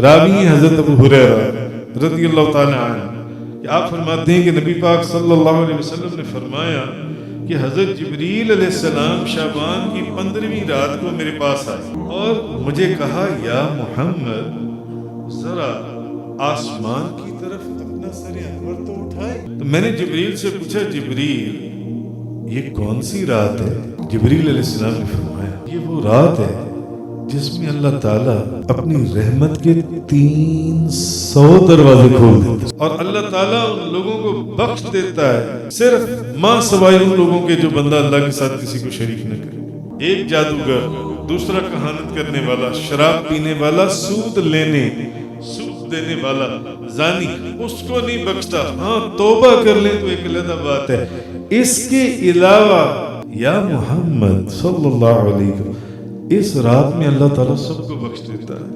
راوی حضرت ابو ہریرہ رضی اللہ تعالی عنہ کہ آپ فرماتے ہیں کہ نبی پاک صلی اللہ علیہ وسلم نے فرمایا کہ حضرت جبریل علیہ السلام شعبان کی 15ویں رات کو میرے پاس آئے اور مجھے کہا یا محمد ذرا آسمان کی طرف اپنا سر انور تو اٹھائے. تو میں نے جبریل سے پوچھا جبریل یہ کون سی رات ہے؟ جبریل علیہ السلام نے فرمایا یہ وہ رات ہے جس میں اللہ تعالیٰ اپنی رحمت کے 300 دروازے کھول دیتا ہے اور اللہ تعالیٰ ان لوگوں کو بخش دیتا ہے صرف ماں سوائے ان لوگوں کے جو بندہ اللہ کے ساتھ کسی کو شریک نہ کرے. ایک جادوگر، دوسرا کہانت کرنے والا، شراب پینے والا، سود دینے والا، زانی، اس کو نہیں بخشتا. ہاں توبہ کر لیں تو ایک علیحدہ بات ہے. اس کے علاوہ یا محمد صلی اللہ علیہ وسلم اس رات میں اللہ تعالیٰ سب کو بخش دیتا ہے.